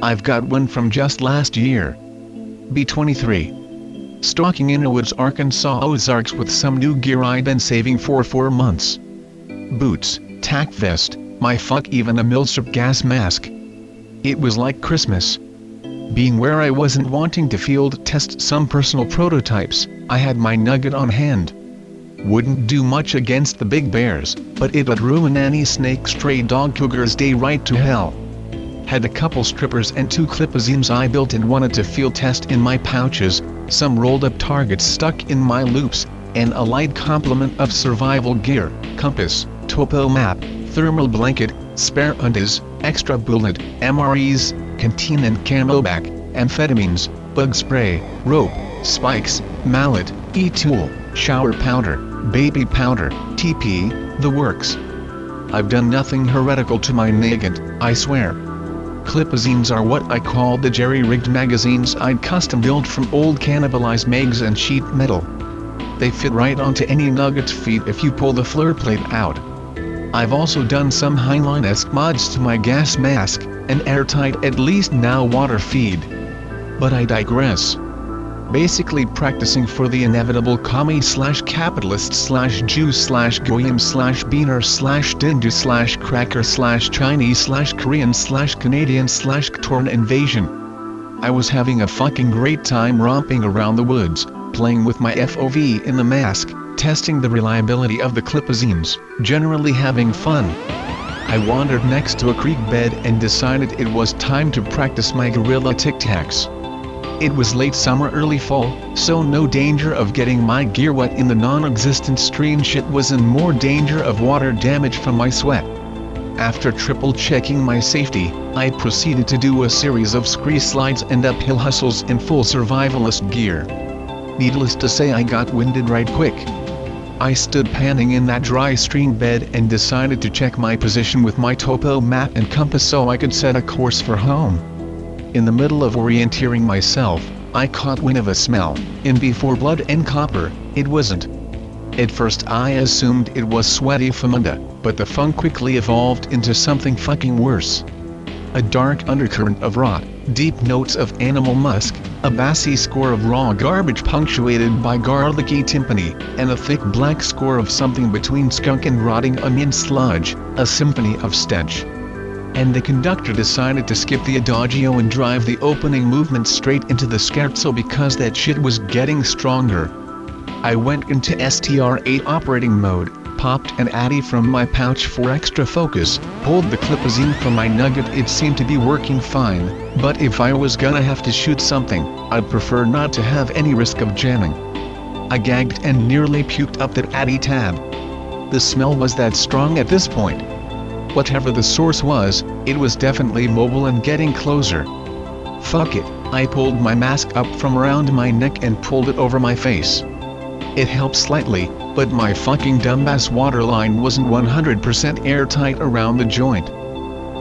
I've got one from just last year. B23. Stalking in the woods, Arkansas Ozarks with some new gear I'd been saving for 4 months. Boots, tack vest, my fuck even a milsurp gas mask. It was like Christmas. Being where I wasn't wanting to field test some personal prototypes, I had my nugget on hand. Wouldn't do much against the big bears, but it'd ruin any snake stray dog cougar's day right to hell. Had a couple strippers and 2 clipazines I built and wanted to field test in my pouches, some rolled up targets stuck in my loops, and a light complement of survival gear, compass, topo map, thermal blanket, spare undies, extra bullet, MREs, canteen and camelback, amphetamines, bug spray, rope, spikes, mallet, e-tool, shower powder, baby powder, TP, the works. I've done nothing heretical to my nugget, I swear. Clipazines are what I call the jerry-rigged magazines I'd custom built from old cannibalized mags and sheet metal. They fit right onto any nugget's feet if you pull the flare plate out. I've also done some Heinlein-esque mods to my gas mask, an airtight at least now water feed. But I digress. Basically practicing for the inevitable commie/capitalist/Jew/goyim/beaner/cracker/Chinese/Korean/Canadian/Ktorn invasion. I was having a fucking great time romping around the woods, playing with my FOV in the mask, testing the reliability of the clipazines, generally having fun. I wandered next to a creek bed and decided it was time to practice my guerrilla tic-tacs. It was late summer early fall, so no danger of getting my gear wet in the non-existent stream shit was in more danger of water damage from my sweat. After triple checking my safety, I proceeded to do a series of scree slides and uphill hustles in full survivalist gear. Needless to say I got winded right quick. I stood panning in that dry stream bed and decided to check my position with my topo map and compass so I could set a course for home. In the middle of orienteering myself, I caught wind of a smell, and before blood and copper, it wasn't. At first I assumed it was sweaty famunda, but the funk quickly evolved into something fucking worse. A dark undercurrent of rot, deep notes of animal musk, a bassy score of raw garbage punctuated by garlicky timpani, and a thick black score of something between skunk and rotting onion sludge, a symphony of stench. And the conductor decided to skip the adagio and drive the opening movement straight into the scherzo because that shit was getting stronger. I went into STR8 operating mode, popped an addy from my pouch for extra focus, pulled the clipazine from my nugget. It seemed to be working fine, but if I was gonna have to shoot something, I'd prefer not to have any risk of jamming. I gagged and nearly puked up that addy tab. The smell was that strong at this point. Whatever the source was, it was definitely mobile and getting closer. Fuck it, I pulled my mask up from around my neck and pulled it over my face. It helped slightly, but my fucking dumbass waterline wasn't 100% airtight around the joint.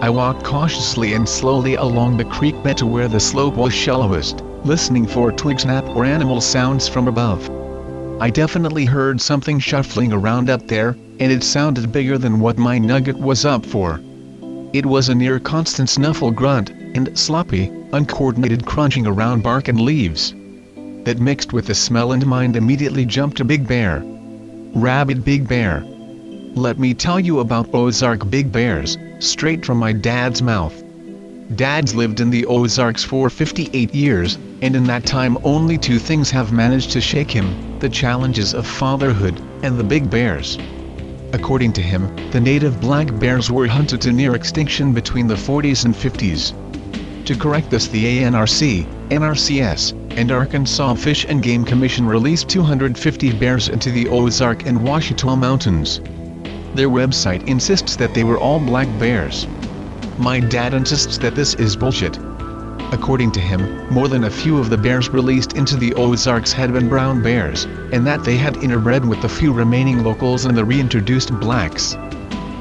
I walked cautiously and slowly along the creek bed to where the slope was shallowest, listening for twig snap or animal sounds from above. I definitely heard something shuffling around up there, and it sounded bigger than what my nugget was up for. It was a near constant snuffle grunt, and sloppy, uncoordinated crunching around bark and leaves. That mixed with the smell and mind immediately jumped to big bear. Rabid big bear. Let me tell you about Ozark big bears, straight from my dad's mouth. Dad's lived in the Ozarks for 58 years, and in that time only 2 things have managed to shake him, the challenges of fatherhood, and the big bears. According to him, the native black bears were hunted to near extinction between the 40s and 50s. To correct this, the ANRC, NRCS, and Arkansas Fish and Game Commission released 250 bears into the Ozark and Ouachita Mountains. Their website insists that they were all black bears. My dad insists that this is bullshit. According to him, more than a few of the bears released into the Ozarks had been brown bears, and that they had interbred with the few remaining locals and the reintroduced blacks.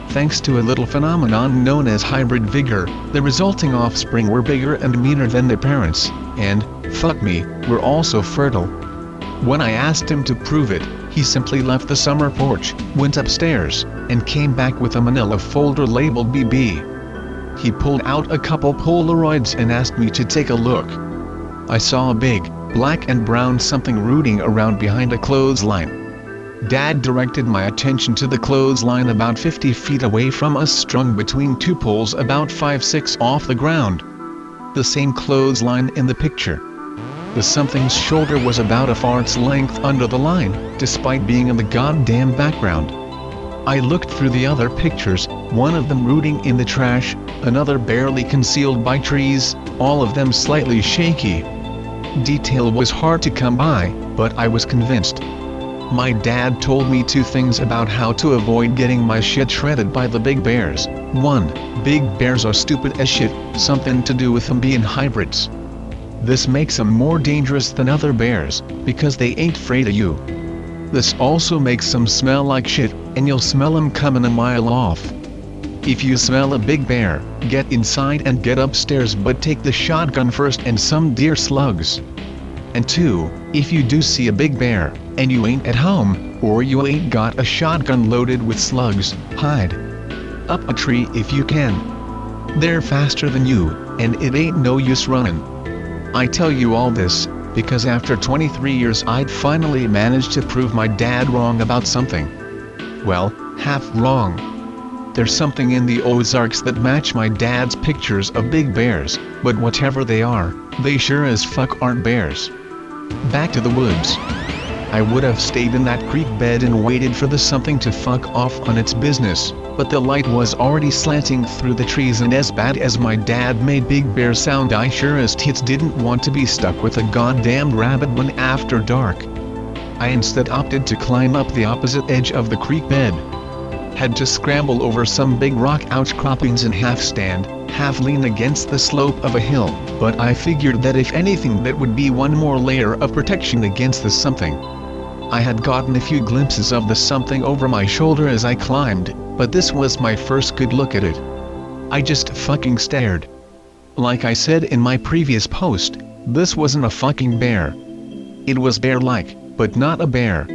Thanks to a little phenomenon known as hybrid vigor, the resulting offspring were bigger and meaner than their parents, and, fuck me, were also fertile. When I asked him to prove it, he simply left the summer porch, went upstairs, and came back with a manila folder labeled BB. He pulled out a couple Polaroids and asked me to take a look. I saw a big, black and brown something rooting around behind a clothesline. Dad directed my attention to the clothesline about 50 feet away from us, strung between two poles about 5-6 off the ground. The same clothesline in the picture. The something's shoulder was about a fart's length under the line, despite being in the goddamn background. I looked through the other pictures, one of them rooting in the trash, another barely concealed by trees, all of them slightly shaky. Detail was hard to come by, but I was convinced. My dad told me two things about how to avoid getting my shit shredded by the big bears. 1. Big bears are stupid as shit, something to do with them being hybrids. This makes them more dangerous than other bears, because they ain't afraid of you. This also makes them smell like shit, and you'll smell them coming a mile off. If you smell a big bear, get inside and get upstairs, but take the shotgun first and some deer slugs. And 2, if you do see a big bear, and you ain't at home, or you ain't got a shotgun loaded with slugs, hide up a tree if you can. They're faster than you, and it ain't no use running. I tell you all this, because after 23 years I'd finally managed to prove my dad wrong about something. Well, half wrong. There's something in the Ozarks that match my dad's pictures of big bears, but whatever they are, they sure as fuck aren't bears. Back to the woods. I would have stayed in that creek bed and waited for the something to fuck off on its business, but the light was already slanting through the trees, and as bad as my dad made big bear sound, I sure as tits didn't want to be stuck with a goddamn rabbit one after dark. I instead opted to climb up the opposite edge of the creek bed. Had to scramble over some big rock outcroppings and half stand, half lean against the slope of a hill, but I figured that if anything that would be one more layer of protection against the something. I had gotten a few glimpses of the something over my shoulder as I climbed, but this was my first good look at it. I just fucking stared. Like I said in my previous post, this wasn't a fucking bear. It was bear-like, but not a bear.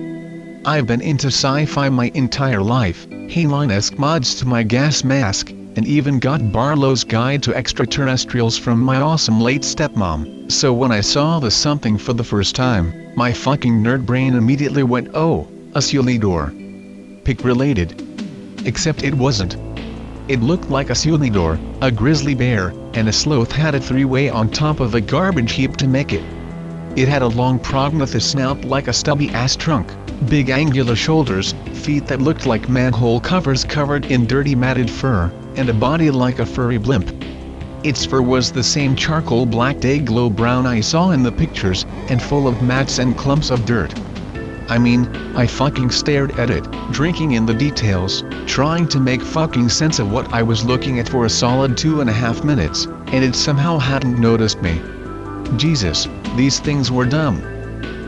I've been into sci-fi my entire life, Halo-esque mods to my gas mask, and even got Barlow's Guide to Extraterrestrials from my awesome late stepmom, so when I saw the something for the first time, my fucking nerd brain immediately went, oh, a Sulidor. Pig related. Except it wasn't. It looked like a Sulidor, a grizzly bear, and a sloth had a three-way on top of a garbage heap to make it. It had a long prognathous snout like a stubby-ass trunk, big angular shoulders, feet that looked like manhole covers covered in dirty matted fur, and a body like a furry blimp. Its fur was the same charcoal black day-glow brown I saw in the pictures, and full of mats and clumps of dirt. I mean, I fucking stared at it, drinking in the details, trying to make fucking sense of what I was looking at for a solid 2.5 minutes, and it somehow hadn't noticed me. Jesus, these things were dumb.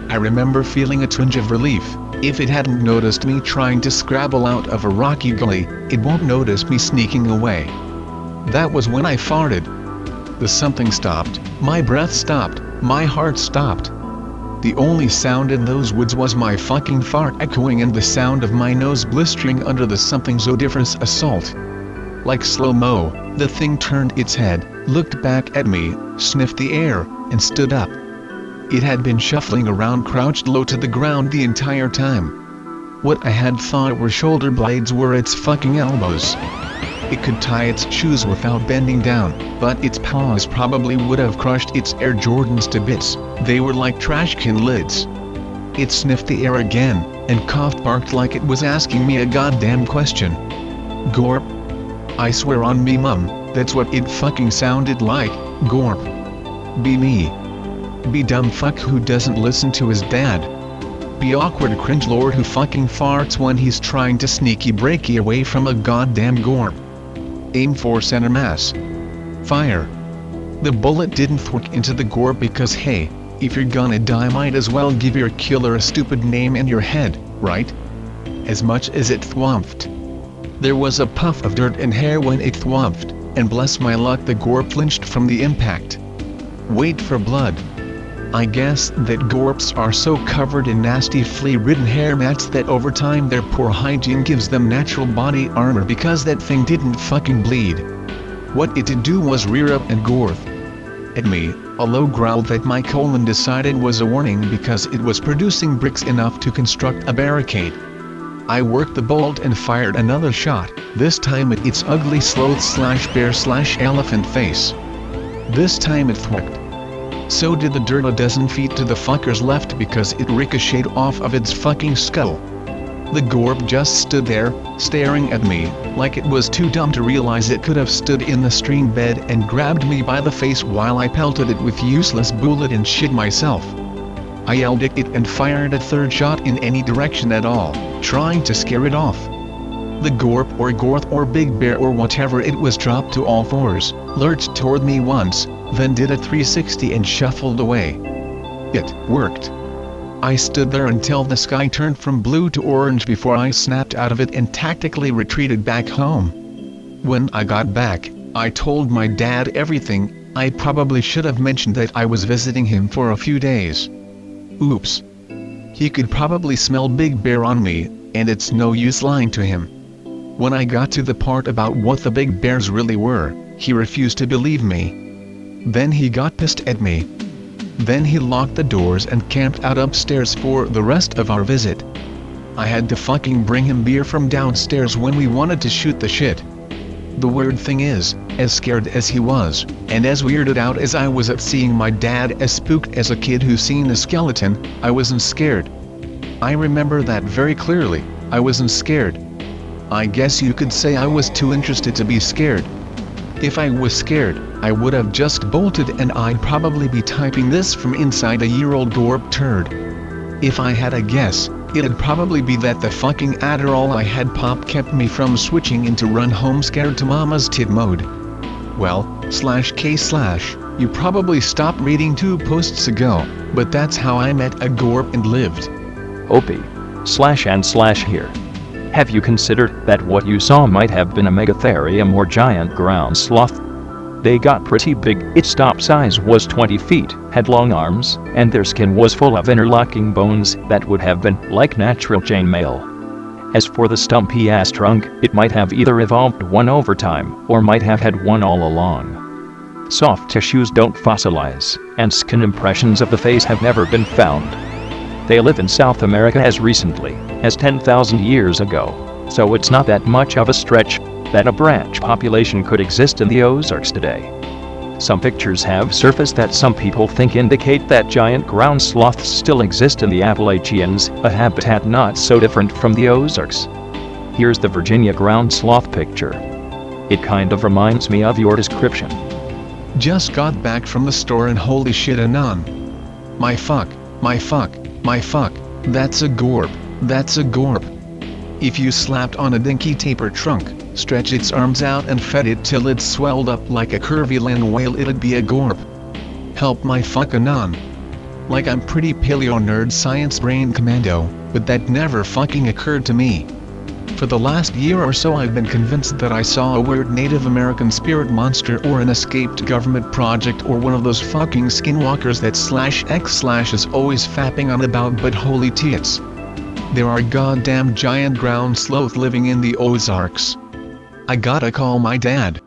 I remember feeling a twinge of relief. If it hadn't noticed me trying to scrabble out of a rocky gully, it won't notice me sneaking away. That was when I farted. The something stopped, my breath stopped, my heart stopped. The only sound in those woods was my fucking fart echoing and the sound of my nose blistering under the something's odoriferous assault. Like slow-mo, the thing turned its head, looked back at me, sniffed the air, and stood up. It had been shuffling around crouched low to the ground the entire time. What I had thought were shoulder blades were its fucking elbows. It could tie its shoes without bending down, but its paws probably would have crushed its Air Jordans to bits. They were like trash can lids. It sniffed the air again, and coughed, barked like it was asking me a goddamn question. GORP. I swear on me mum, that's what it fucking sounded like, GORP. Be me. Be dumb fuck who doesn't listen to his dad. Be awkward cringe lord who fucking farts when he's trying to sneaky breaky away from a goddamn GORP. Aim for center mass. Fire. The bullet didn't thwack into the GORP because hey, if you're gonna die might as well give your killer a stupid name in your head, right? As much as it thwumphed. There was a puff of dirt and hair when it thwumphed, and bless my luck the GORP flinched from the impact. Wait for blood. I guess that GORPs are so covered in nasty flea-ridden hair mats that over time their poor hygiene gives them natural body armor because that thing didn't fucking bleed. What it did do was rear up and gorp at me, a low growl that my colon decided was a warning because it was producing bricks enough to construct a barricade. I worked the bolt and fired another shot, this time at its ugly sloth/bear/elephant face. This time it thwacked. So did the dirt a dozen feet to the fucker's left because it ricocheted off of its fucking skull. The gorp just stood there, staring at me, like it was too dumb to realize it could have stood in the stream bed and grabbed me by the face while I pelted it with useless bullet and shit myself. I yelled at it and fired a third shot in any direction at all, trying to scare it off. The gorp or gorth or big bear or whatever it was dropped to all fours, lurched toward me once, then did a 360 and shuffled away. It worked. I stood there until the sky turned from blue to orange before I snapped out of it and tactically retreated back home. When I got back, I told my dad everything. I probably should have mentioned that I was visiting him for a few days. Oops. He could probably smell Big Bear on me, and it's no use lying to him. When I got to the part about what the big bears really were, he refused to believe me. Then he got pissed at me. Then he locked the doors and camped out upstairs for the rest of our visit. I had to fucking bring him beer from downstairs when we wanted to shoot the shit. The weird thing is, as scared as he was, and as weirded out as I was at seeing my dad as spooked as a kid who's seen a skeleton, I wasn't scared. I remember that very clearly, I wasn't scared. I guess you could say I was too interested to be scared. If I was scared, I would have just bolted and I'd probably be typing this from inside a year-old gorp turd. If I had a guess, it'd probably be that the fucking Adderall I had popped kept me from switching into run home scared to mama's tit mode. Well, /K/, you probably stopped reading 2 posts ago, but that's how I met a gorp and lived. OP/and/here. Have you considered that what you saw might have been a megatherium or giant ground sloth? They got pretty big. Its top size was 20 feet, had long arms, and their skin was full of interlocking bones that would have been like natural chainmail. As for the stumpy-ass trunk, it might have either evolved one over time, or might have had one all along. Soft tissues don't fossilize, and skin impressions of the face have never been found. They live in South America as recently as 10,000 years ago, so it's not that much of a stretch that a branch population could exist in the Ozarks today. Some pictures have surfaced that some people think indicate that giant ground sloths still exist in the Appalachians, a habitat not so different from the Ozarks. Here's the Virginia ground sloth picture. It kind of reminds me of your description. Just got back from the store and holy shit anon. My fuck, that's a gorp, that's a gorp. If you slapped on a dinky taper trunk, stretched its arms out and fed it till it swelled up like a curvy land whale, it'd be a gorp. Help my fuck anon. Like I'm pretty paleo nerd science brain commando, but that never fucking occurred to me. For the last year or so I've been convinced that I saw a weird Native American spirit monster or an escaped government project or one of those fucking skinwalkers that /X/ is always fapping on about, but holy tits. There are goddamn giant ground sloth living in the Ozarks. I gotta call my dad.